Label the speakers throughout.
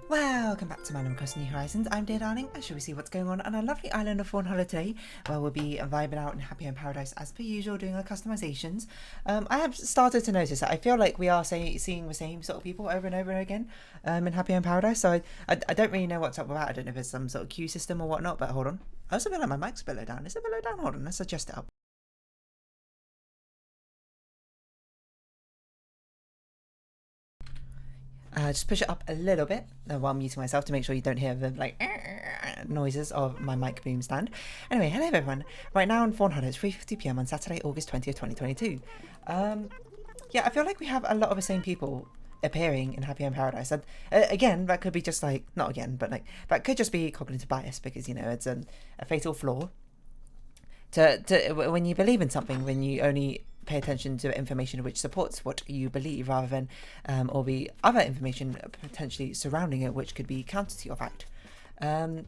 Speaker 1: Welcome back to Madam Across New Horizons. I'm Dear Darling, and shall we see what's going on our lovely island of Fawnhollow today, where we'll be vibing out in Happy Home Paradise as per usual, doing our customizations. I have started to notice that I feel like we are seeing the same sort of people over and over again in Happy Home Paradise, so I don't really know what's up with that. I don't know if it's some sort of queue system or whatnot, but hold on. I also feel like my mic's below down. Is it below down? Hold on, let's adjust it up. Just push it up a little bit while muting myself to make sure you don't hear the like noises of my mic boom stand. Anyway, hello everyone. Right now on Fawnhallow, it's 3:50 PM on Saturday, August 20th, 2022. Yeah, I feel like we have a lot of the same people appearing in Happy Home Paradise. And again, that could be just like, not again, but like, that could just be cognitive bias because, you know, it's a fatal flaw. To when you believe in something, when you only pay attention to information which supports what you believe rather than all the other information potentially surrounding it which could be counter to your fact. So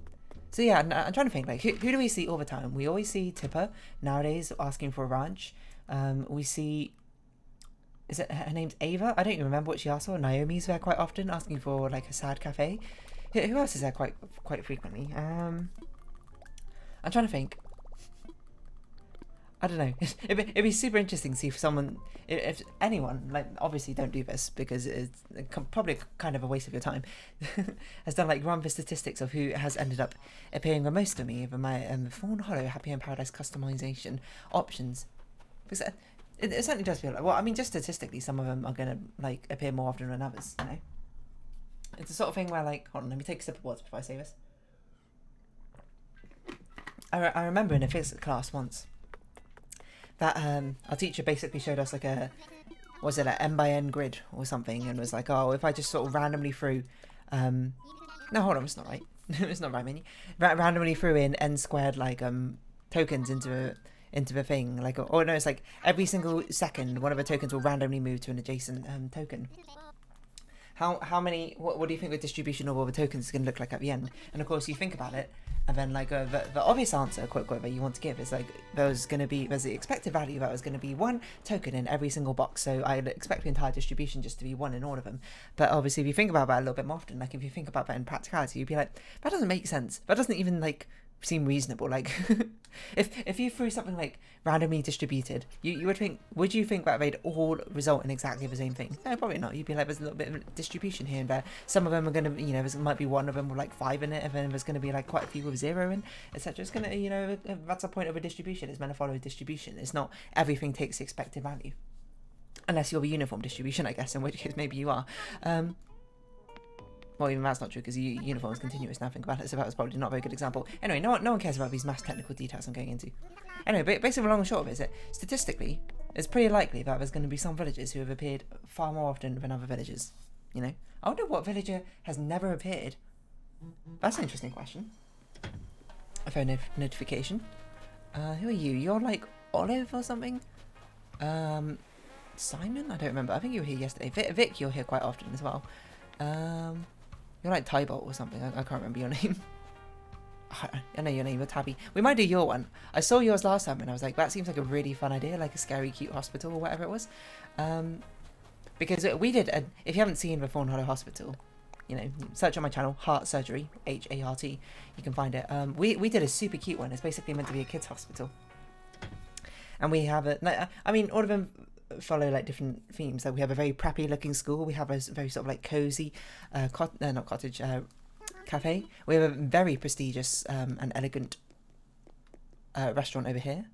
Speaker 1: yeah, I'm trying to think, like, who do we see all the time? We always see Tipper nowadays asking for a ranch. We see, is it her name's Ava? I don't even remember what she asked for. Naomi's there quite often asking for like a sad cafe. Who else is there quite frequently? I'm trying to think. I don't know. It'd be super interesting to see if anyone, like, obviously don't do this because it's probably kind of a waste of your time, has done like run the statistics of who has ended up appearing the most for me over my Fawnhollow Happy Home Paradise customization options. Because it certainly does feel like, well, I mean, just statistically, some of them are going to like appear more often than others, you know? It's the sort of thing where, like, hold on, let me take a sip of water before I say this. I remember in a physics class once, that our teacher basically showed us like an M by N grid or something, and was like, oh, if I just sort of randomly threw, no, hold on, it's not right. It's not right, Minnie. Randomly threw in N squared like tokens into the thing, like, or no, it's like every single second one of the tokens will randomly move to an adjacent token. How many? What do you think the distribution of all the tokens is going to look like at the end? And of course, you think about it. And then, like, the obvious answer, quote, that you want to give is, like, there's the expected value that was going to be one token in every single box. So I'd expect the entire distribution just to be one in all of them. But obviously, if you think about that a little bit more often, like, if you think about that in practicality, you'd be like, that doesn't make sense. That doesn't even, like, seem reasonable. Like, if you threw something, like, randomly distributed, would you think that they'd all result in exactly the same thing? No, probably not. You'd be like, there's a little bit of distribution here and there. Some of them are going to, you know, there might be one of them with like 5 in it, and then there's going to be like quite a few with 0 in, etc. It's going to, you know, that's the point of a distribution. It's meant to follow a distribution. It's not everything takes the expected value. Unless you're a uniform distribution, I guess, in which case maybe you are. Well, even that's not true because uniform is continuous. Now think about it, so that was probably not a very good example. Anyway, no one cares about these maths technical details I'm going into. Anyway, basically the long and short of it is that statistically, it's pretty likely that there's going to be some villagers who have appeared far more often than other villagers. You know, I wonder what villager has never appeared. That's an interesting question. A phone notification. Who are you? You're like Olive or something? Simon? I don't remember. I think you were here yesterday. Vic, you're here quite often as well. You're like Tybolt or something. I can't remember your name. I know your name. You're Tabby. We might do your one. I saw yours last time and I was like, that seems like a really fun idea, like a scary, cute hospital or whatever it was. Because we did, if you haven't seen the Fawnhollow Hospital, you know, search on my channel, Heart Surgery, H-A-R-T, you can find it. We did a super cute one. It's basically meant to be a kids' hospital. And we have I mean, all of them follow like different themes. So we have a very preppy looking school. We have a very sort of like cozy, not cottage, cafe. We have a very prestigious and elegant restaurant over here.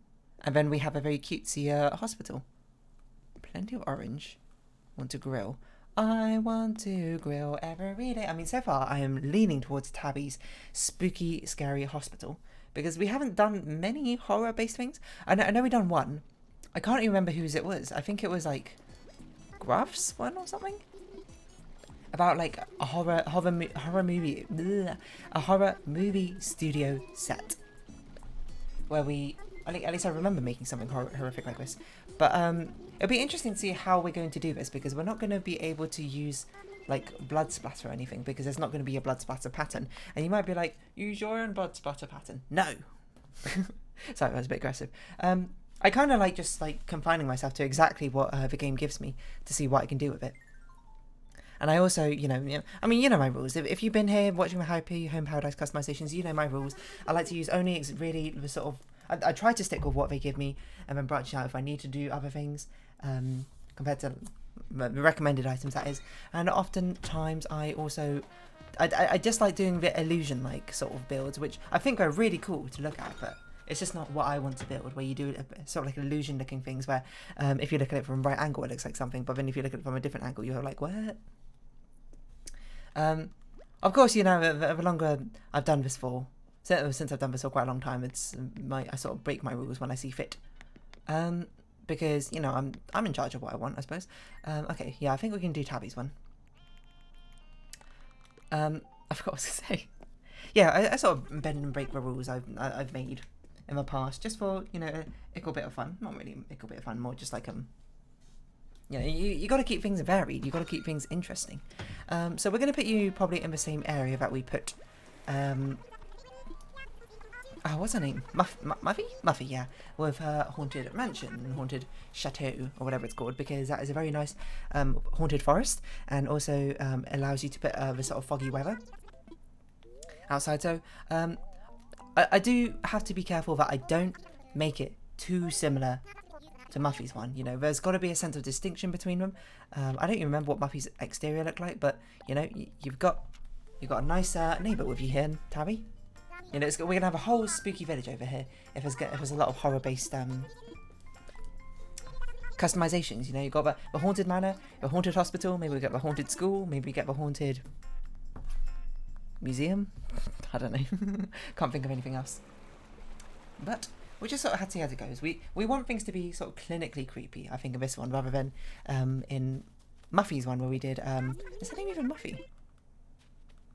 Speaker 1: And then we have a very cutesy hospital. Plenty of orange. Want to grill. I want to grill every day. I mean, so far I am leaning towards Tabby's spooky, scary hospital. Because we haven't done many horror-based things. I know we've done one. I can't even remember whose it was. I think it was like Gruff's one or something. About like a horror movie studio set. Where at least I remember making something horrific like this. But it'll be interesting to see how we're going to do this because we're not going to be able to use like blood splatter or anything because there's not going to be a blood splatter pattern. And you might be like, use your own blood splatter pattern. No. Sorry, that was a bit aggressive. I kind of like just like confining myself to exactly what the game gives me to see what I can do with it. And I also, I mean, you know my rules. If you've been here watching my Happy Home Paradise customizations, you know my rules. I like to use only really the sort of... I try to stick with what they give me and then branch out if I need to do other things, compared to the recommended items, that is. And oftentimes I also... I just like doing the illusion-like sort of builds, which I think are really cool to look at, but it's just not what I want to build, where you do sort of like illusion-looking things where if you look at it from a right angle, it looks like something, but then if you look at it from a different angle, you're like, what? Of course, the longer I've done this for, since I've done this for quite a long time, I sort of break my rules when I see fit. Because, I'm in charge of what I want, I suppose. Okay, yeah, I think we can do Tabby's one. I forgot what I was going to say. Yeah, I sort of bend and break the rules I've made in the past, just for, a ickle bit of fun. Not really ickle bit of fun, more just like, you got to keep things varied. You got to keep things interesting. So we're going to put you probably in the same area that we put, what's her name? Muffy, yeah. With her haunted mansion, haunted chateau, or whatever it's called, because that is a very nice haunted forest, and also allows you to put the sort of foggy weather outside. So I do have to be careful that I don't make it too similar to Muffy's one. There's got to be a sense of distinction between them. I don't even remember what Muffy's exterior looked like, but you've got a nice neighbour with you here, Tabby. We're gonna have a whole spooky village over here if there's a lot of horror-based customizations. You've got the haunted manor, the haunted hospital. Maybe we get the haunted school. Maybe we get the haunted museum. I don't know. Can't think of anything else. But we just sort of had to see how it goes. We want things to be sort of clinically creepy, I think, in this one, rather than in Muffy's one where we did... is her name even Muffy?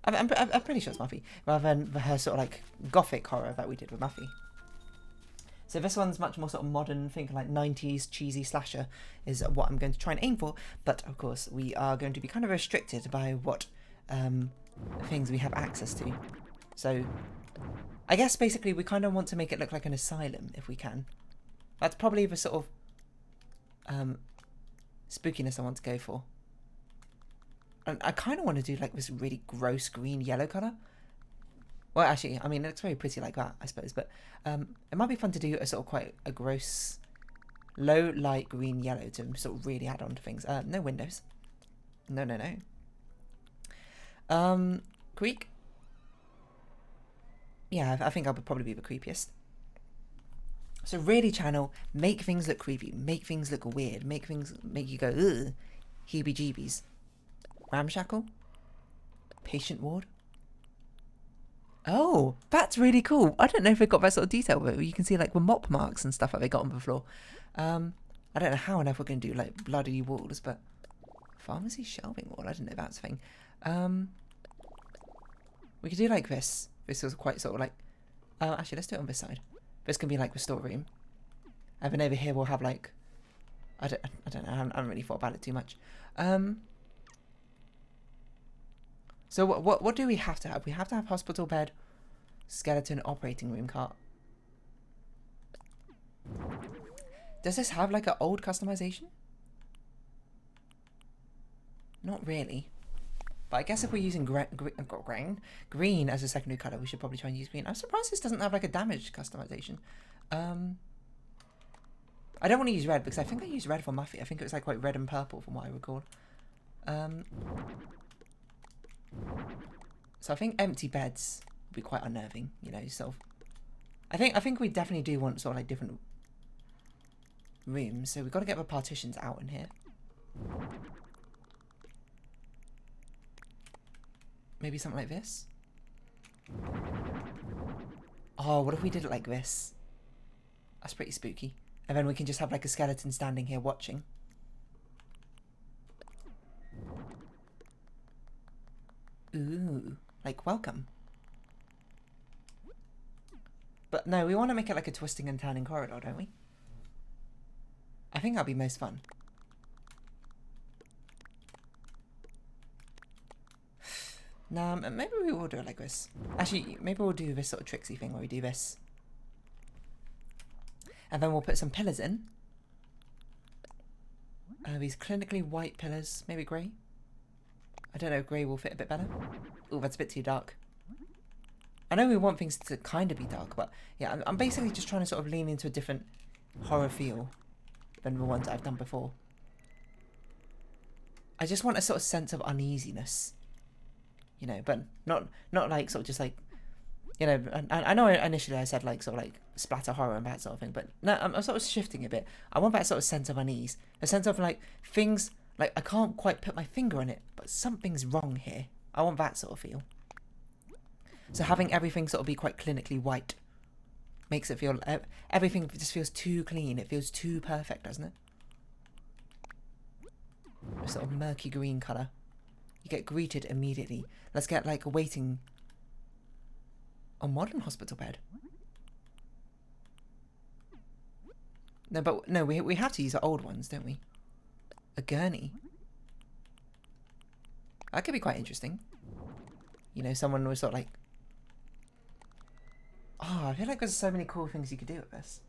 Speaker 1: I'm pretty sure it's Muffy, rather than her sort of like gothic horror that we did with Muffy. So this one's much more sort of modern, think like 90s cheesy slasher is what I'm going to try and aim for, but of course we are going to be kind of restricted by what things we have access to. So I guess basically we kind of want to make it look like an asylum if we can. That's probably the sort of spookiness I want to go for. And I kind of want to do like this really gross green yellow colour. Well, actually, I mean, it looks very pretty like that, I suppose. But it might be fun to do a sort of quite a gross, low light green yellow to sort of really add on to things. No windows. No. Creek? Yeah, I think I would probably be the creepiest. So really channel, make things look creepy, make things look weird, make you go, ugh, heebie-jeebies. Ramshackle? Patient ward? Oh, that's really cool. I don't know if they've got that sort of detail, but you can see like the mop marks and stuff that they got on the floor. I don't know how on earth we're going to do like bloody walls, but pharmacy shelving wall, I didn't know that's a thing. We could do like this. This was quite sort of like, actually let's do it on this side. This can be like the storeroom. And then over here we'll have like, I don't know, I haven't really thought about it too much. So what do we have to have? We have to have hospital bed, skeleton, operating room cart. Does this have like an old customization? Not really. But I guess if we're using green as a secondary colour, we should probably try and use green. I'm surprised this doesn't have like a damaged customization. I don't want to use red because I think I used red for Muffy. I think it was like quite red and purple from what I recall. So I think empty beds would be quite unnerving, sort of. I think we definitely do want sort of like different rooms, so we've got to get the partitions out in here. Maybe something like this. Oh, what if we did it like this? That's pretty spooky. And then we can just have like a skeleton standing here watching. Ooh, like welcome. But no, we want to make it like a twisting and turning corridor, don't we? I think that'll be most fun. Nah, maybe we will do it like this. Actually, maybe we'll do this sort of tricksy thing where we do this. And then we'll put some pillars in. These clinically white pillars, maybe grey. I don't know, grey will fit a bit better. Oh, that's a bit too dark. I know we want things to kind of be dark, but yeah, I'm basically just trying to sort of lean into a different horror feel than the ones I've done before. I just want a sort of sense of uneasiness, you know, but not like sort of just like, you know, I know initially I said like sort of like splatter horror and that sort of thing, but no, I'm sort of shifting a bit. I want that sort of sense of unease, a sense of like things, like I can't quite put my finger on it, but something's wrong here. I want that sort of feel. So having everything sort of be quite clinically white makes it feel, everything just feels too clean. It feels too perfect, doesn't it? A sort of murky green colour. You get greeted immediately. Let's get like a waiting, a modern hospital bed. No, but no, we have to use the old ones, don't we? A gurney. That could be quite interesting. You know, someone was sort of like, oh, I feel like there's so many cool things you could do with this.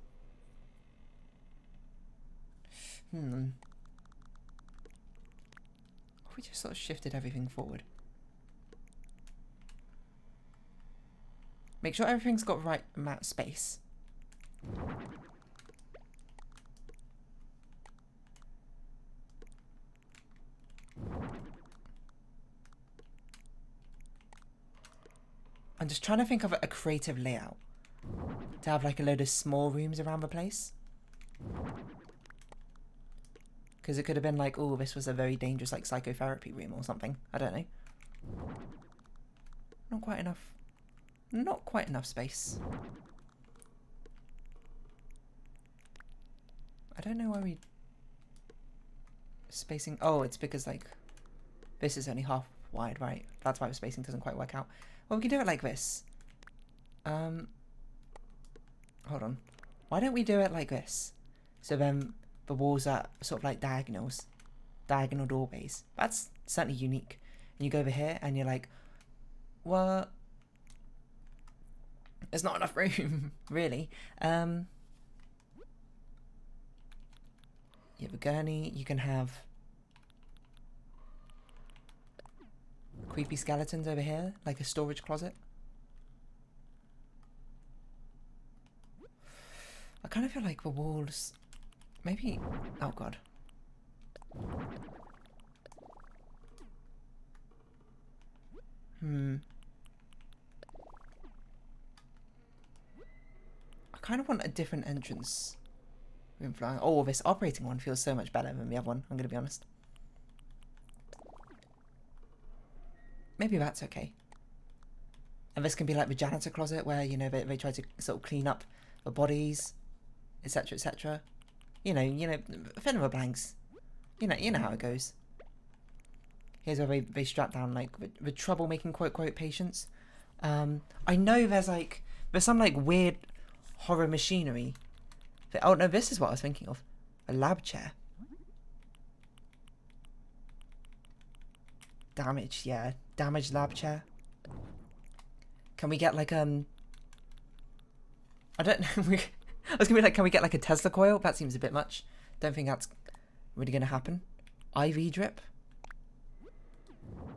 Speaker 1: We just sort of shifted everything forward. Make sure everything's got right amount of space. I'm just trying to think of a creative layout to have like a load of small rooms around the place. Because it could have been like, oh, this was a very dangerous like psychotherapy room or something. I don't know. Not quite enough. Not quite enough space. I don't know why we... Spacing... Oh, it's because like... This is only half wide, right? That's why the spacing doesn't quite work out. Well, we can do it like this. Hold on. Why don't we do it like this? So then the walls are sort of like diagonals. Diagonal doorways. That's certainly unique. And you go over here and you're like, what? There's not enough room, really. You have a gurney. You can have creepy skeletons over here, like a storage closet. I kind of feel like the walls... Maybe... Oh, God. I kind of want a different entrance. Oh, this operating one feels so much better than the other one, I'm going to be honest. Maybe that's okay. And this can be like the janitor closet where, you know, they try to sort of clean up the bodies, etc., etc. You know, fill in the blanks. You know how it goes. Here's where they strap down like the troublemaking quote patients. I know there's some like weird horror machinery. Oh no, this is what I was thinking of. A lab chair. Damaged, yeah. Damaged lab chair. Can we get like I don't know. I was gonna be like, can we get like a Tesla coil? That seems a bit much. Don't think that's really gonna happen. IV drip.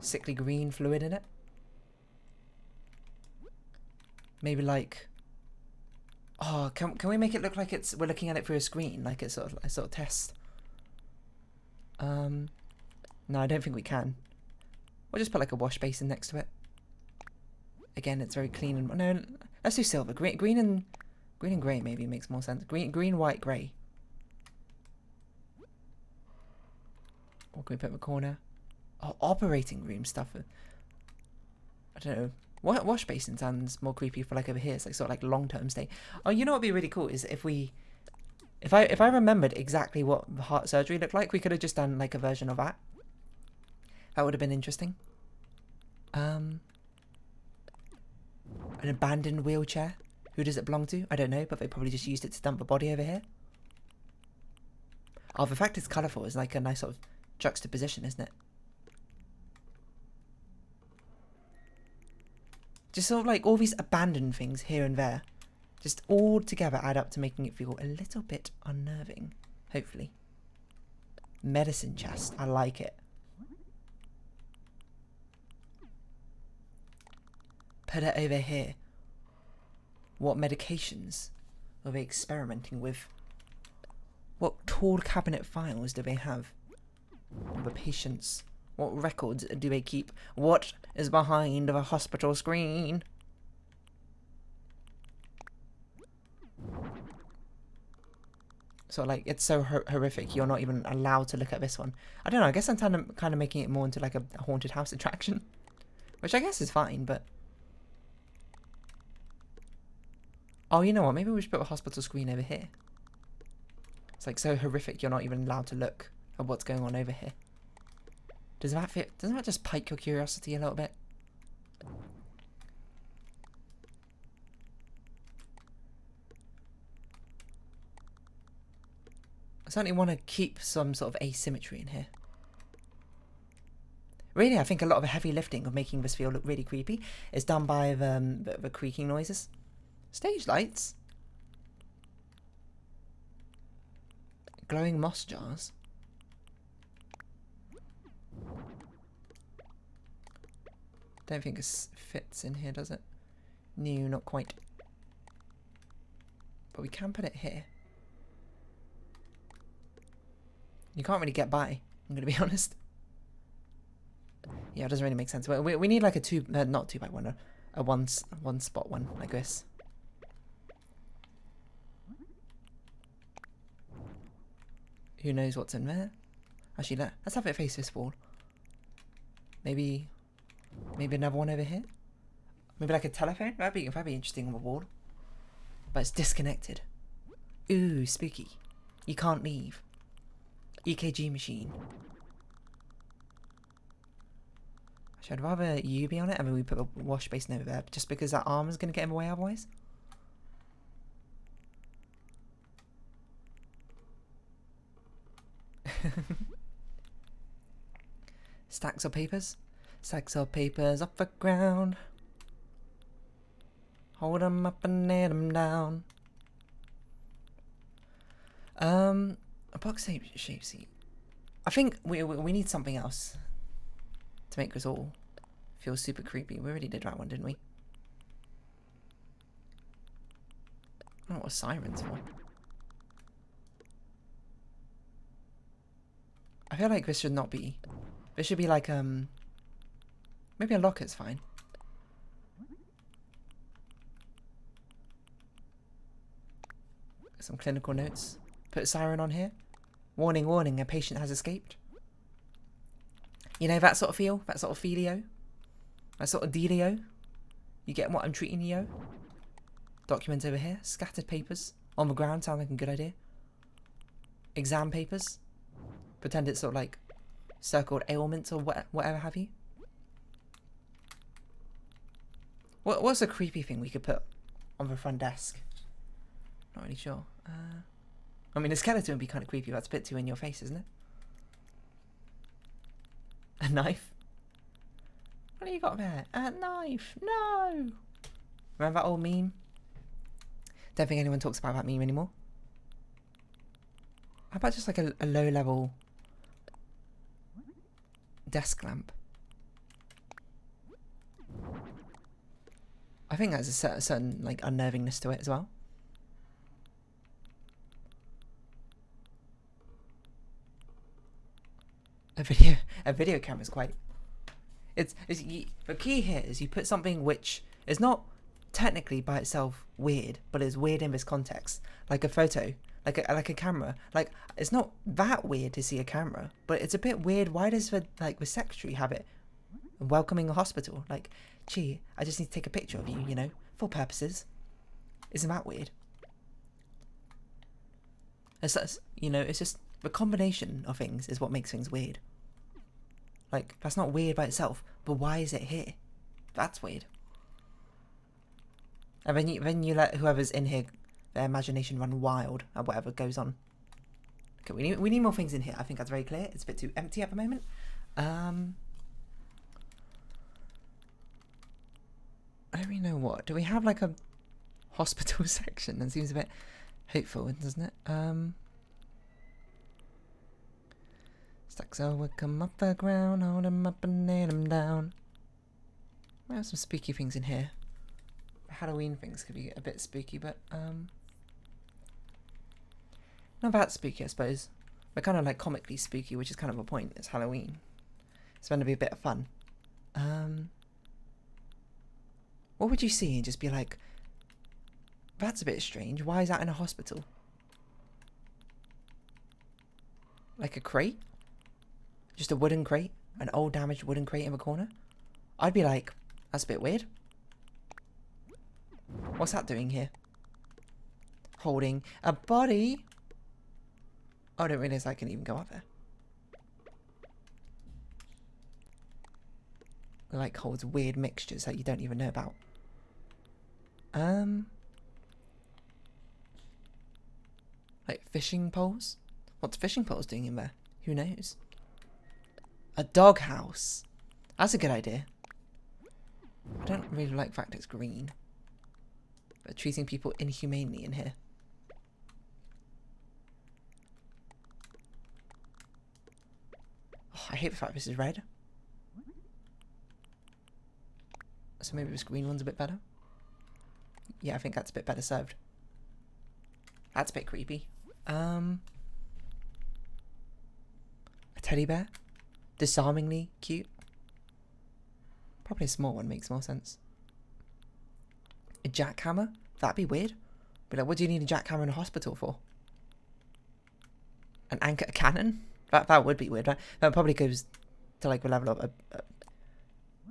Speaker 1: Sickly green fluid in it. Maybe like, oh, can we make it look like we're looking at it through a screen, like it's sort of a sort of test? No, I don't think we can. We'll just put like a wash basin next to it. Again, it's very clean and no. Let's do silver. Green and grey maybe makes more sense. Green, white, grey. What can we put in the corner? Oh, operating room stuff. I don't know. Wash basin sounds more creepy for like over here. It's like sort of like long-term stay. Oh, you know what'd be really cool is if I remembered exactly what the heart surgery looked like, we could have just done like a version of that. That would have been interesting. An abandoned wheelchair. Who does it belong to? I don't know, but they probably just used it to dump a body over here. Oh, the fact it's colourful is like a nice sort of juxtaposition, isn't it? Just sort of like all these abandoned things here and there. Just all together add up to making it feel a little bit unnerving. Hopefully. Medicine chest. I like it. put it over here. What medications are they experimenting with? What tool cabinet files do they have? The patients. What records do they keep? What is behind the hospital screen? So like, it's so horrific, you're not even allowed to look at this one. I don't know, I guess I'm kind of making it more into like a haunted house attraction. Which I guess is fine, but... Oh, you know what, maybe we should put a hospital screen over here. It's like so horrific, you're not even allowed to look at what's going on over here. Does that fit? Doesn't that just pique your curiosity a little bit? I certainly want to keep some sort of asymmetry in here. Really, I think a lot of the heavy lifting of making this feel look really creepy is done by the creaking noises. Stage lights. Glowing moss jars. Don't think it fits in here, does it? No, not quite. But we can put it here. You can't really get by, I'm gonna be honest. Yeah, it doesn't really make sense. We need like a not 2x1, a one spot one like this. Who knows what's in there? Actually, let's have it face this wall. Maybe another one over here. Maybe like a telephone. That'd be interesting on the wall. But it's disconnected. Ooh, spooky. You can't leave. EKG machine. Actually, I'd rather you be on it. I mean, we put a wash basin over there, just because that arm is going to get in the way otherwise. Stacks of papers. Stacks of papers off the ground. Hold them up and lay them down. A box shape seat. I think we need something else to make us all feel super creepy. We already did that one, didn't we? I don't know what sirens for. I feel like this should not be. This should be like maybe a locker's fine. Some clinical notes. Put a siren on here. Warning, warning, a patient has escaped. You know, that sort of feel? That sort of feelio? That sort of dealio? You get what I'm treating you? Documents over here. Scattered papers. On the ground, sound like a good idea. Exam papers. Pretend it's sort of like circled ailments or whatever have you. What's a creepy thing we could put on the front desk? Not really sure. I mean, a skeleton would be kind of creepy. That's a bit too in your face, isn't it? A knife? What have you got there? A knife! No! Remember that old meme? Don't think anyone talks about that meme anymore. How about just like a low-level desk lamp? I think that's a certain like unnervingness to it as well. A video camera is quite. The key here is you put something which is not technically by itself weird, but is weird in this context, like a photo, like a camera. Like, it's not that weird to see a camera, but it's a bit weird. Why does the secretary have it welcoming a hospital? Like, gee, I just need to take a picture of you, you know, for purposes. Isn't that weird? You know, it's just the combination of things is what makes things weird. Like, that's not weird by itself, but why is it here? That's weird. And then you let whoever's in here, their imagination run wild at whatever goes on. Okay, we need more things in here. I think that's very clear. It's a bit too empty at the moment. I don't really know what. Do we have like a hospital section? That seems a bit hopeful, doesn't it? Stacks will come off the ground, hold them up and lay them down. We have some spooky things in here. Halloween things could be a bit spooky, but not that spooky, I suppose. But kind of like comically spooky, which is kind of a point. It's Halloween. It's meant to be a bit of fun. What would you see and just be like, that's a bit strange. Why is that in a hospital? Like a crate? Just a wooden crate? An old damaged wooden crate in the corner? I'd be like, that's a bit weird. What's that doing here? Holding a body? Oh, I didn't realise I can even go up there. It like holds weird mixtures that you don't even know about. Like fishing poles? What's fishing poles doing in there? Who knows? A doghouse. That's a good idea. I don't really like the fact it's green. But treating people inhumanely in here. Oh, I hate the fact this is red. So maybe this green one's a bit better. Yeah, I think that's a bit better served. That's a bit creepy. A teddy bear? Disarmingly cute. Probably a small one makes more sense. A jackhammer? That'd be weird. But like, what do you need a jackhammer in a hospital for? An anchor, a cannon? That would be weird, right? That probably goes to like a level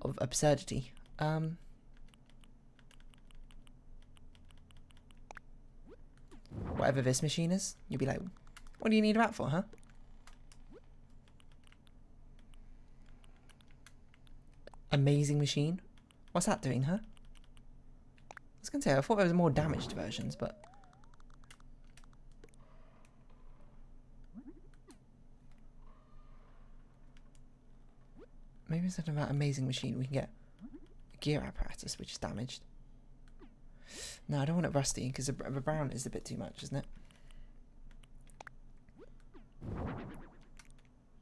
Speaker 1: of absurdity. Whatever this machine is, you'd be like, what do you need that for, huh? Amazing machine? What's that doing, huh? I was gonna say, I thought there was more damaged versions, but... maybe instead of that amazing machine, we can get a gear apparatus, which is damaged. No, I don't want it rusty, because the brown is a bit too much, isn't it?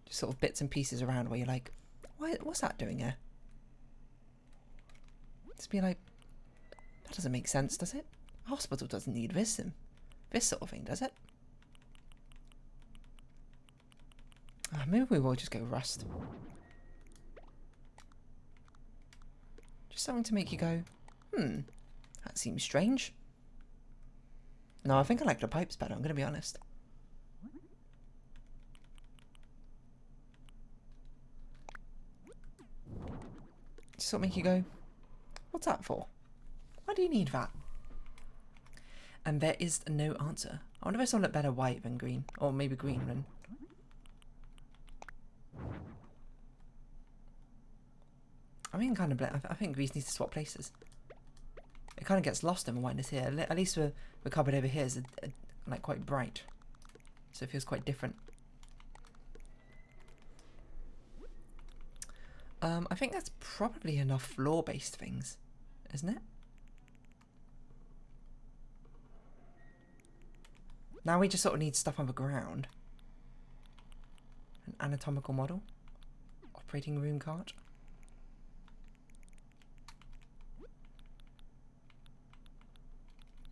Speaker 1: Just sort of bits and pieces around where you're like, what's that doing here? Just be like, that doesn't make sense, does it? A hospital doesn't need this sort of thing, does it? Maybe we will just go rust. Just something to make you go, that seems strange. No, I think I like the pipes better, I'm going to be honest. Just sort of make you go, what's that for? Why do you need that? And there is no answer. I wonder if this will look better white than green. Or maybe green than... I mean, kind of. I think these need to swap places. It kind of gets lost in the whiteness here. At least the cupboard over here is like quite bright, so it feels quite different. I think that's probably enough floor-based things, isn't it? Now we just sort of need stuff on the ground. An anatomical model, operating room cart.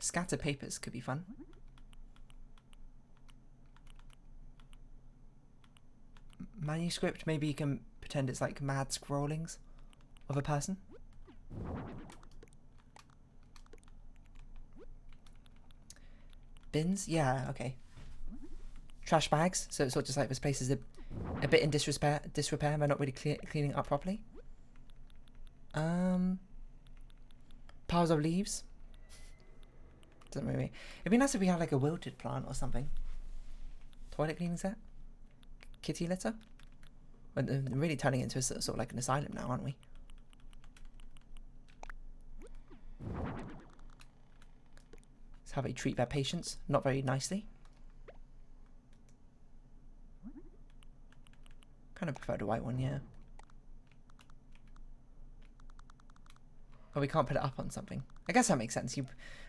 Speaker 1: Scattered papers could be fun. Manuscript, maybe you can pretend it's like mad scrollings of a person. Bins? Yeah, okay. Trash bags, so it's sort of just like this place is a bit in disrepair, they're not really cleaning it up properly. Piles of leaves. Doesn't really... It'd be nice if we had like a wilted plant or something. Toilet cleaning set? Kitty litter? We're really turning it into a sort of like an asylum now, aren't we? That's how they treat their patients. Not very nicely. Kind of prefer the white one, yeah. Oh, we can't put it up on something. I guess that makes sense.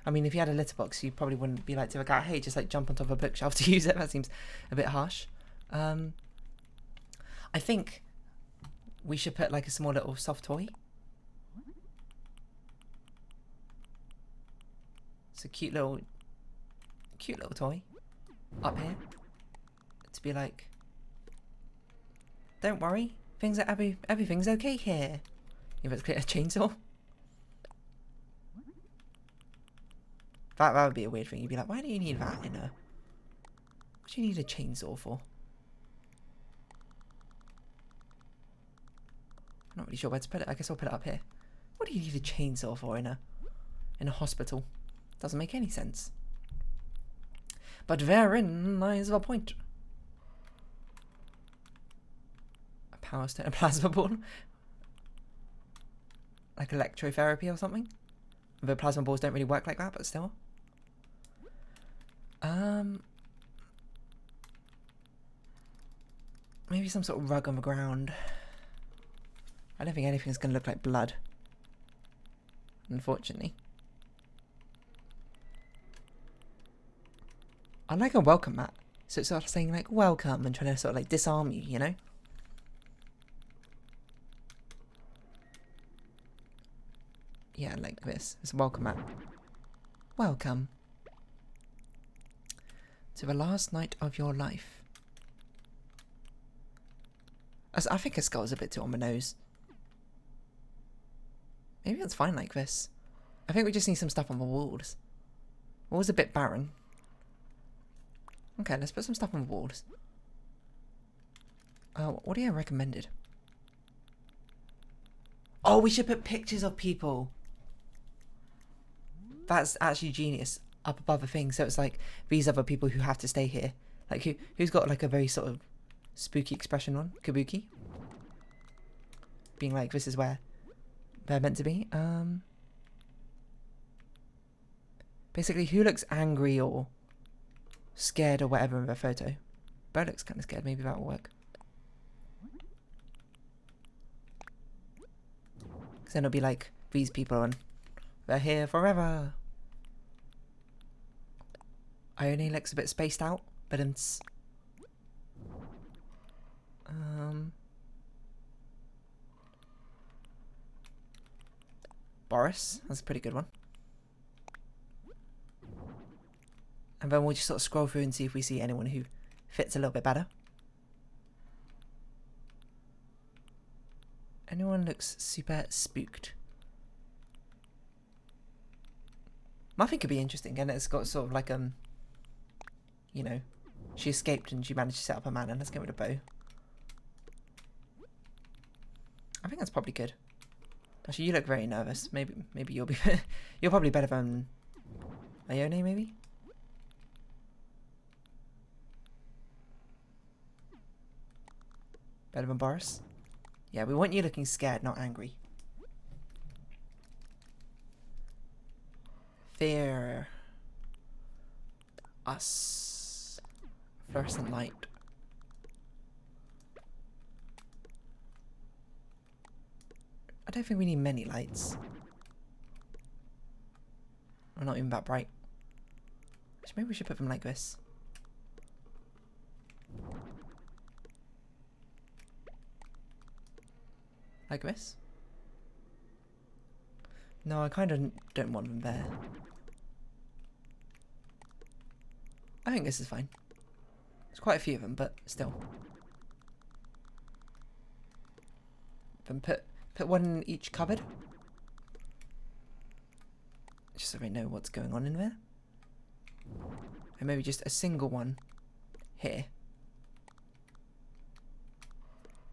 Speaker 1: I mean, if you had a litter box, you probably wouldn't be like to a guy, hey, just like jump on top of a bookshelf to use it. That seems a bit harsh. I think we should put like a small little soft toy. It's a cute little toy up here to be like, don't worry, everything's okay here. If it's a chainsaw. That would be a weird thing. You'd be like, why do you need that in a... What do you need a chainsaw for? I'm not really sure where to put it. I guess I'll put it up here. What do you need a chainsaw for in a hospital? Doesn't make any sense. But therein lies the point. A power stone, a plasma ball. Like electrotherapy or something. The plasma balls don't really work like that, but still. Maybe some sort of rug on the ground. I don't think anything's going to look like blood. Unfortunately. I like a welcome mat. So it's sort of saying like welcome and trying to sort of like disarm you, you know? Yeah, like this. It's a welcome mat. Welcome to the last night of your life. I think a skull's a bit too on the nose. Maybe that's fine like this. I think we just need some stuff on the walls. Walls a bit barren. Okay, let's put some stuff on the walls. What do you recommended? Oh, we should put pictures of people. That's actually genius. Up above the thing, so it's like these other people who have to stay here. Like who's got like a very sort of spooky expression on? Kabuki. Being like, this is where they're meant to be. Basically, who looks angry or scared or whatever in their photo? Bo looks kind of scared. Maybe that will work. Because then it'll be like, these people and they're here forever. Ione looks a bit spaced out, but it's... Boris, that's a pretty good one. And then we'll just sort of scroll through and see if we see anyone who fits a little bit better. Anyone looks super spooked. Muffin could be interesting, and it's got sort of like you know, she escaped and she managed to set up a man, and let's get rid of Bo. I think that's probably good. Actually, you look very nervous. Maybe you'll be you're probably better than Ione, maybe. Better than Boris. Yeah, we want you looking scared, not angry. Fear us. Fluorescent light. I don't think we need many lights. We're not even that bright. So maybe we should put them like this. Like this? No, I kind of don't want them there. I think this is fine. There's quite a few of them, but still. Then put one in each cupboard. Just so we know what's going on in there. And maybe just a single one here.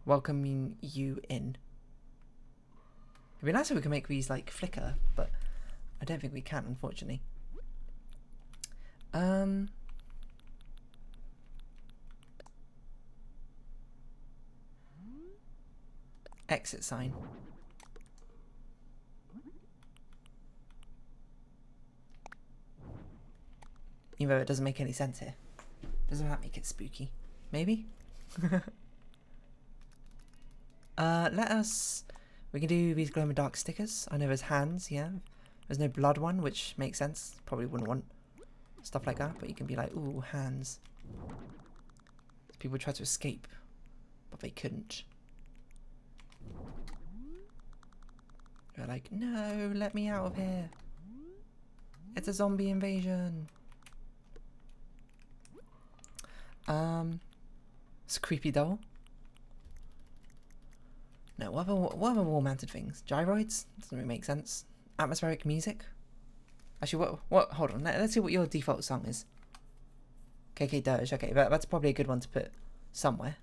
Speaker 1: Welcoming you in. It'd be nice if we could make these like flicker, but I don't think we can, unfortunately. Exit sign. Even though it doesn't make any sense here. Doesn't that make it spooky? Maybe? We can do these glow-in-the-dark stickers. I know there's hands, yeah. There's no blood one, which makes sense. Probably wouldn't want stuff like that, but you can be like, ooh, hands. People try to escape, but they couldn't. They're like, no, let me out of here. It's a zombie invasion. It's a creepy doll. No, what other wall-mounted things? Gyroids? Doesn't really make sense. Atmospheric music? Actually, what? Hold on. Let's see what your default song is. KK Dirge. Okay, that's probably a good one to put somewhere.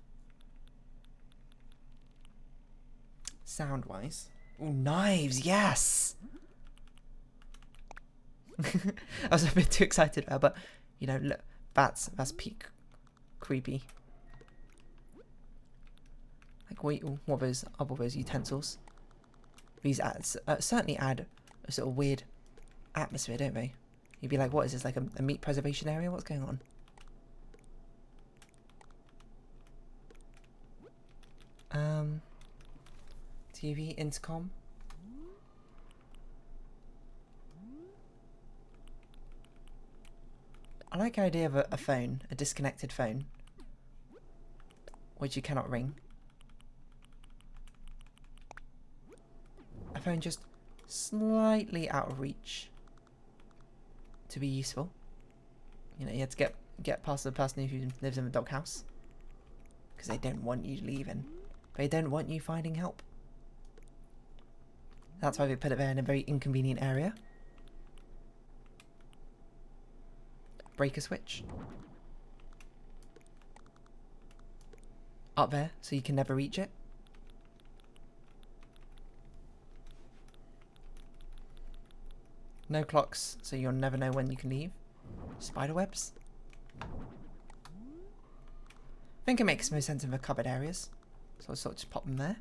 Speaker 1: Sound-wise. Ooh, knives. Yes. I was a bit too excited about, but you know, look, that's peak creepy. Like, wait, what are those utensils? These certainly add a sort of weird atmosphere, don't they? You'd be like, what is this, like a meat preservation area? What's going on? TV, intercom. I like the idea of a phone, a disconnected phone, which you cannot ring. A phone just slightly out of reach to be useful. You know, you have to get past the person who lives in the doghouse because they don't want you leaving. They don't want you finding help. That's why they put it there in a very inconvenient area. Breaker switch. Up there, so you can never reach it. No clocks, so you'll never know when you can leave. Spider webs. I think it makes most sense in the cupboard areas. So I'll sort of just pop them there.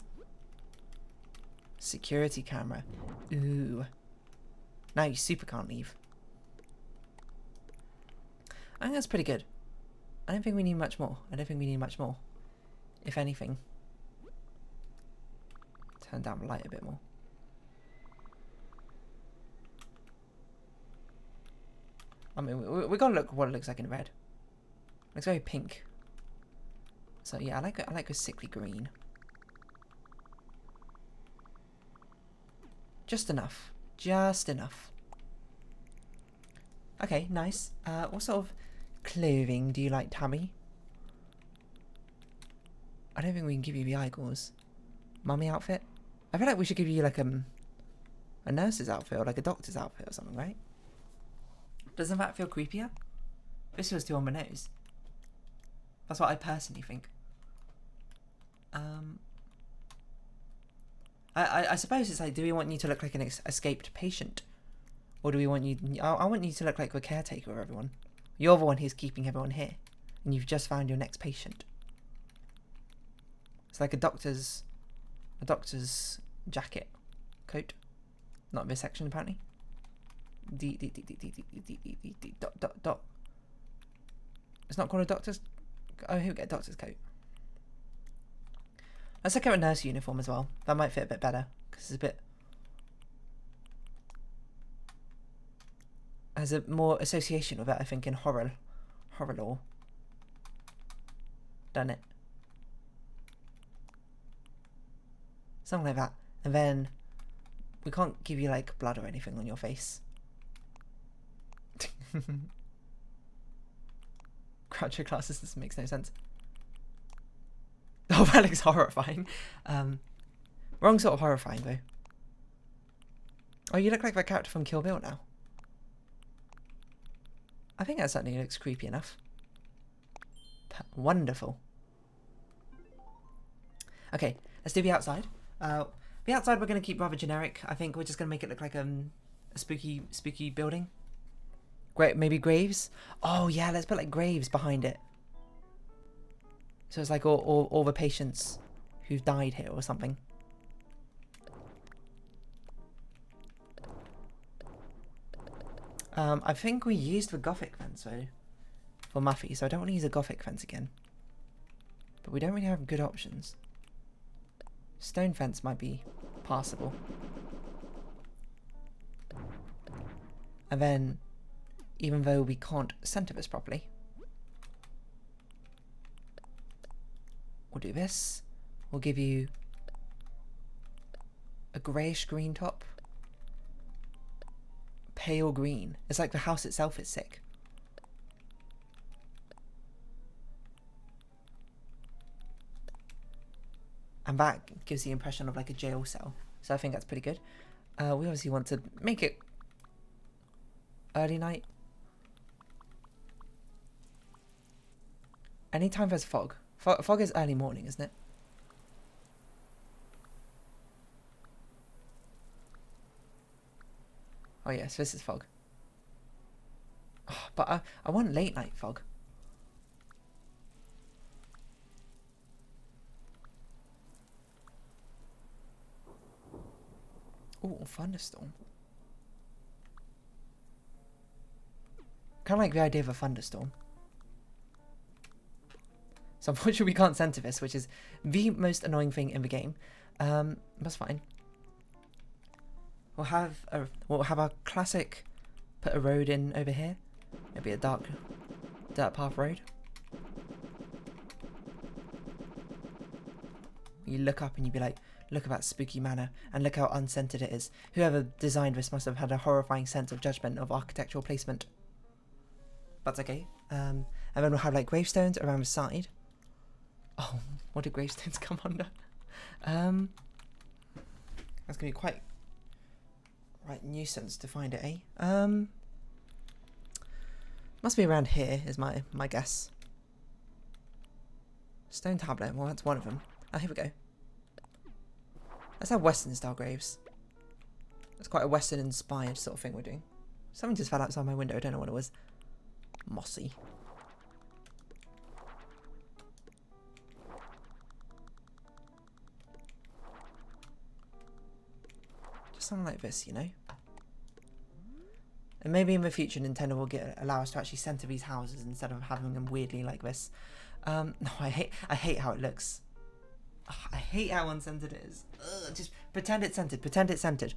Speaker 1: Security camera. Ooh. Now you super can't leave. I think that's pretty good. I don't think we need much more. If anything. Turn down the light a bit more. I mean, we gotta look what it looks like in red. It looks very pink. So yeah, I like a sickly green. Just enough. Just enough. Okay, nice. What sort of clothing do you like, Tabby? I don't think we can give you the eye gauze. Mummy outfit? I feel like we should give you like a nurse's outfit or like a doctor's outfit or something, right? Doesn't that feel creepier? This feels too on my nose. That's what I personally think. I suppose it's like, do we want you to look like an escaped patient? Or do we want you... I want you to look like a caretaker of everyone. You're the one who's keeping everyone here. And you've just found your next patient. It's like a doctor's jacket. Coat. Not this section, apparently. Dot. It's not called a doctor's... Oh, here we get a doctor's coat. Let's look at a nurse uniform as well. That might fit a bit better. Because it's a bit... has a more association with it, I think, in horror lore. Done it. Something like that. And then we can't give you like blood or anything on your face. Crouch your glasses, this makes no sense. Oh, that looks horrifying. Wrong sort of horrifying though. Oh, you look like that character from Kill Bill now. I think that certainly looks creepy enough. Wonderful. Okay, let's do the outside. The outside we're going to keep rather generic. I think we're just going to make it look like a spooky building. Great, maybe graves? Oh yeah, let's put like graves behind it. So it's like all the patients who've died here or something. I think we used the Gothic fence though for Muffy, so I don't want to use a Gothic fence again. But we don't really have good options. Stone fence might be passable. And then, even though we can't center this properly, we'll do this. We'll give you a greyish green top. pale green. It's like the house itself is sick. And that gives the impression of like a jail cell. So I think that's pretty good. We obviously want to make it early night. Anytime there's fog. Fog is early morning, isn't it? Oh yes, this is fog. Oh, but I want late night fog. Oh, thunderstorm. Kind of like the idea of a thunderstorm. So unfortunately we can't center this, which is the most annoying thing in the game. That's fine. We'll have our classic, put a road in over here. Maybe a dark dirt path road. You look up and you'd be like, look at that spooky manor, and look how uncentered it is. Whoever designed this must have had a horrifying sense of judgment of architectural placement. That's okay. And then we'll have like gravestones around the side. Oh, what do gravestones come under? That's gonna be quite nuisance to find it, eh? Must be around here is my guess. Stone tablet. Well, that's one of them. Oh, here we go. Let's have Western style graves. It's quite a Western inspired sort of thing we're doing. Something just fell outside my window. I don't know what it was. Mossy. Just something like this, you know. And maybe in the future Nintendo will allow us to actually center these houses instead of having them weirdly like this. No, I hate how it looks. Ugh, I hate how uncentered it is. Ugh, just pretend it's centered. Pretend it's centered.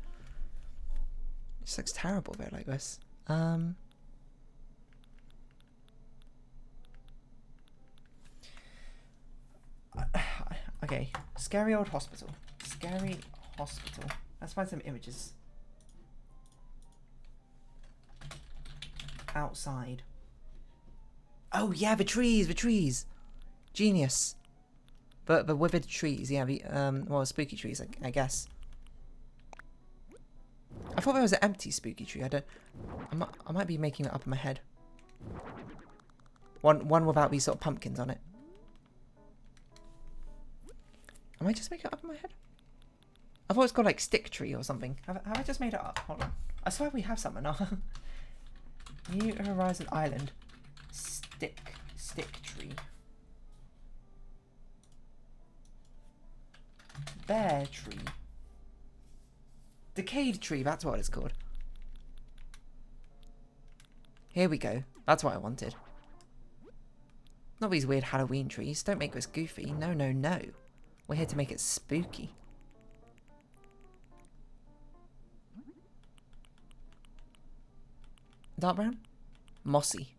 Speaker 1: It just looks terrible though like this. Okay, scary old hospital. Scary hospital. Let's find some images. Outside. Oh yeah, the trees. Genius. But the withered trees, yeah, the well, spooky trees, I guess. I thought there was an empty spooky tree. I might be making it up in my head. One without these sort of pumpkins on it. Am I just making it up in my head? I thought it's called like stick tree or something. Have I just made it up? Hold on. I swear we have something. New Horizon Island. Stick tree. Bear tree. Decayed tree, that's what it's called. Here we go. That's what I wanted. Not these weird Halloween trees. Don't make this goofy. No, no, no. We're here to make it spooky. Dark brown? Mossy.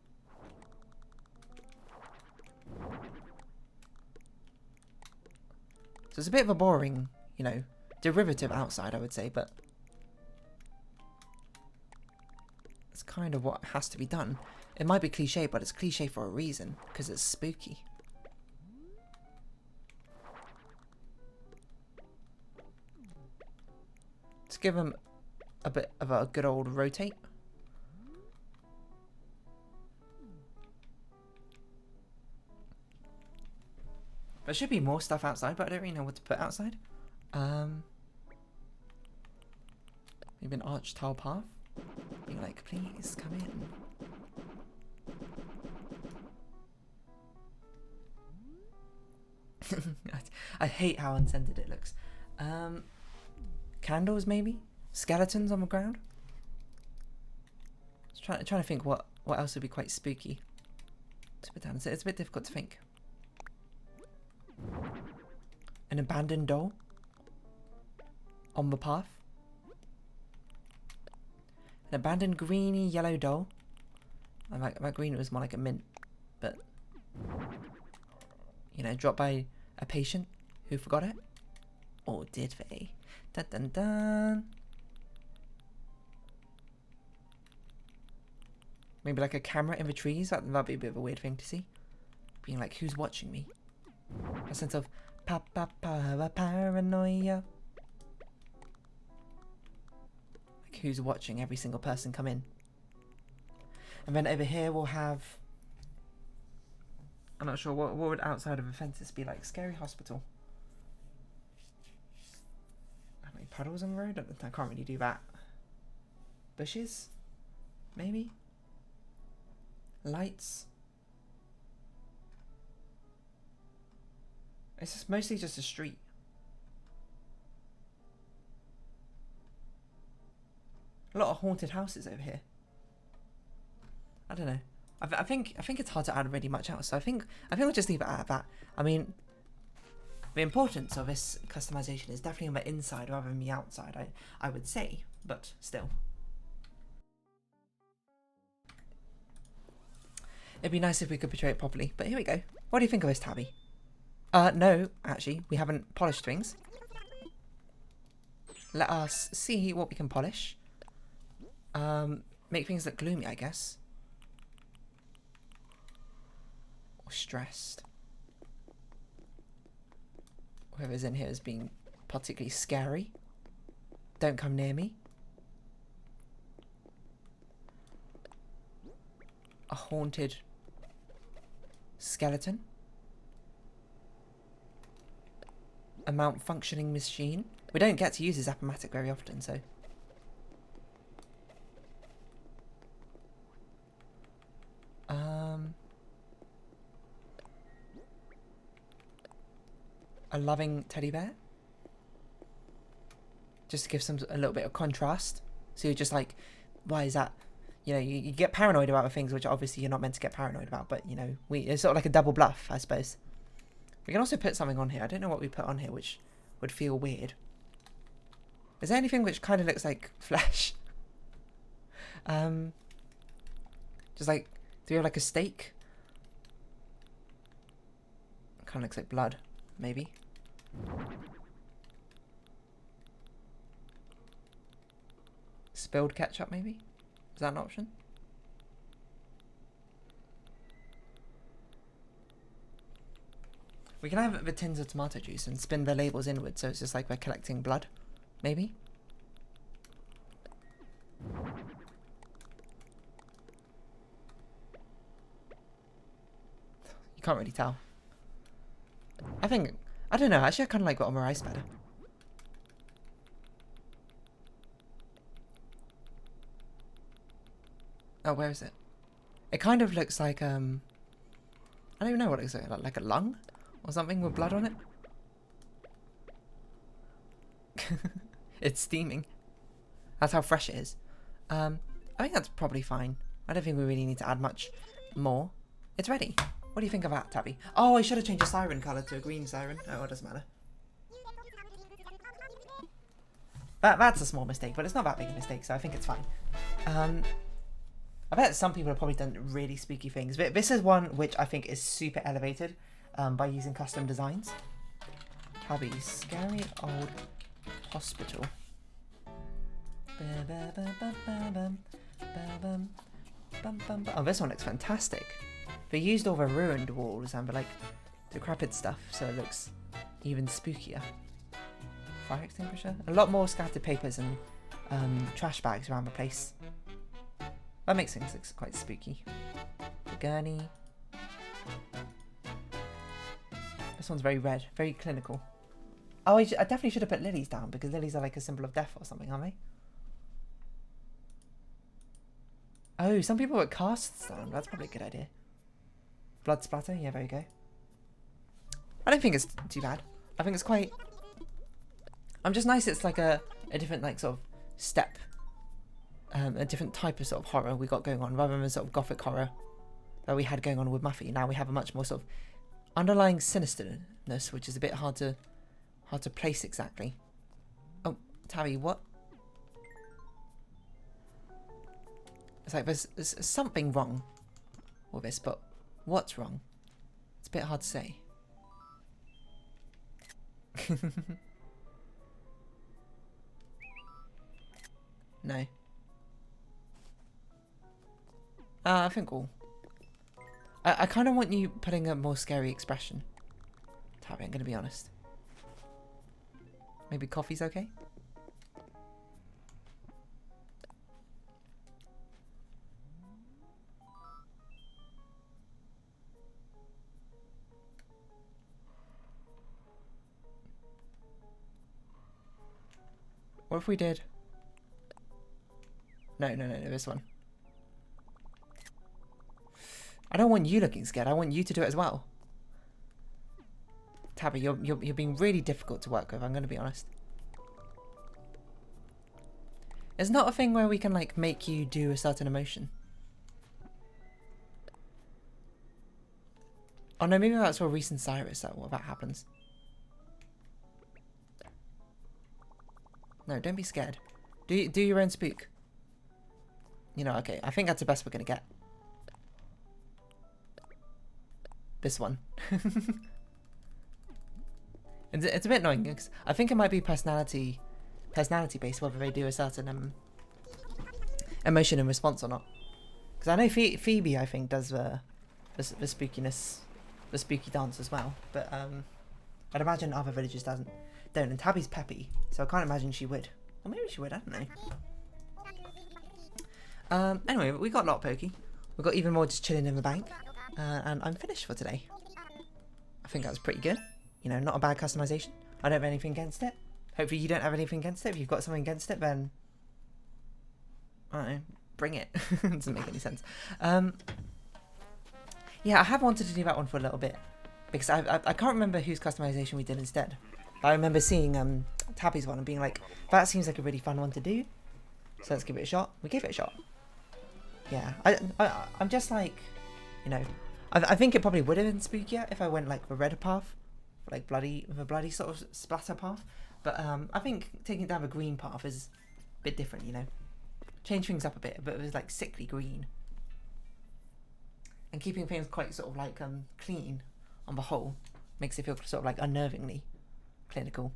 Speaker 1: So it's a bit of a boring, you know, derivative outside, I would say, but it's kind of what has to be done. It might be cliche, but it's cliche for a reason, because it's spooky. Let's give them a bit of a good old rotate. There should be more stuff outside, but I don't really know what to put outside. Maybe an arch tile path. Being like, please come in. I hate how unscented it looks. Candles maybe? Skeletons on the ground? Trying to think what else would be quite spooky to put down. It's a bit difficult to think. An abandoned doll on the path. An abandoned greeny yellow doll. My green was more like a mint, but you know, dropped by a patient who forgot it, or did they? Dun dun dun. Maybe like a camera in the trees. That'd be a bit of a weird thing to see. Being like, who's watching me? A sense of paranoia. Like who's watching every single person come in. And then over here we'll have, I'm not sure, what would outside of the fences be like? Scary hospital. How many puddles on the road? I can't really do that. Bushes? Maybe? Lights? It's just mostly just a street. A lot of haunted houses over here. I don't know. I think it's hard to add really much else. So I think we'll just leave it at that. I mean, the importance of this customization is definitely on the inside rather than the outside. I would say, but still. It'd be nice if we could portray it properly. But here we go. What do you think of this, Tabby? No, actually, we haven't polished things. Let us see what we can polish. Make things look gloomy, I guess. Or stressed. Whoever's in here is being particularly scary. Don't come near me. A haunted skeleton. A malfunctioning machine. We don't get to use this apparatus very often, so. A loving teddy bear. Just to give a little bit of contrast. So you're just like, why is that? You know, you get paranoid about things which obviously you're not meant to get paranoid about, but you know, it's sort of like a double bluff, I suppose. We can also put something on here. I don't know what we put on here which would feel weird. Is there anything which kind of looks like flesh? Just like, do we have like a steak? Kind of looks like blood, maybe. Spilled ketchup, maybe? Is that an option? We can have the tins of tomato juice and spin the labels inward, so it's just like we're collecting blood, maybe? You can't really tell. I don't know, actually I kind of like what on my rice better. Oh, where is it? It kind of looks like, I don't even know what it looks like a lung? Or something with blood on it? It's steaming. That's how fresh it is. I think that's probably fine. I don't think we really need to add much more. It's ready. What do you think of that, Tabby? Oh, I should have changed the siren colour to a green siren. Oh, it doesn't matter. That's a small mistake, but it's not that big a mistake, so I think it's fine. I bet some people have probably done really spooky things, but this is one which I think is super elevated by using custom designs. Tabby's scary old hospital. Oh, this one looks fantastic. They used all the ruined walls and the like decrepit stuff, so it looks even spookier. Fire extinguisher? A lot more scattered papers and trash bags around the place. That makes things look quite spooky. The gurney. This one's very red, very clinical. Oh, I definitely should have put lilies down because lilies are like a symbol of death or something, aren't they? Oh, some people put casts down. That's probably a good idea. Blood splatter. Yeah, there you go. I don't think it's too bad. I think it's quite... I'm just nice it's like a different like sort of step. A different type of sort of horror we got going on rather than sort of gothic horror that we had going on with Muffy. Now we have a much more sort of underlying sinisterness, which is a bit hard to place exactly. Oh, Tabby, what? It's like there's something wrong with this, but what's wrong? It's a bit hard to say. No. I think all. I kind of want you putting a more scary expression. Tabby, I'm going to be honest. Maybe coffee's okay? What if we did... No, this one. I don't want you looking scared. I want you to do it as well. Tabby, you're being really difficult to work with, I'm going to be honest. It's not a thing where we can, like, make you do a certain emotion. Oh no, maybe that's for Reese and Cyrus that happens. No, don't be scared. Do your own spook. You know, okay, I think that's the best we're going to get. This one. It's a bit annoying because I think it might be personality based whether they do a certain emotion and response or not. Because I know Phoebe I think does the spookiness, the spooky dance as well, but I'd imagine other villagers don't. And Tabby's peppy, so I can't imagine she would. Or maybe she would. I don't know. Anyway, we got a lot of pokey. We got even more just chilling in the bank, and I'm finished for today. I think that was pretty good. You know, not a bad customization. I don't have anything against it. Hopefully you don't have anything against it. If you've got something against it, then I don't know, bring it. It doesn't make any sense. Yeah, I have wanted to do that one for a little bit because I can't remember whose customization we did instead. I remember seeing Tabby's one and being like, that seems like a really fun one to do. So let's give it a shot. We gave it a shot. Yeah, I'm just like, you know, I think it probably would have been spookier if I went like the redder path, like the bloody sort of splatter path. But I think taking down the green path is a bit different, you know. Change things up a bit, but it was like sickly green. And keeping things quite sort of like clean on the whole makes it feel sort of like unnervingly clinical.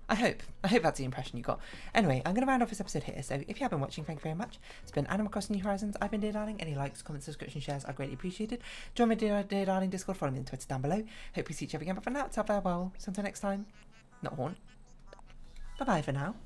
Speaker 1: I hope that's the impression you got. Anyway, I'm going to round off this episode here. So if you have been watching, thank you very much. It's been Animal Crossing New Horizons. I've been Dear Darling. Any likes, comments, subscription, shares are greatly appreciated. Join my Dear Darling Discord, follow me on Twitter down below. Hope we see each other again. But for now, it's farewell. So until next time, not horn. Bye bye for now.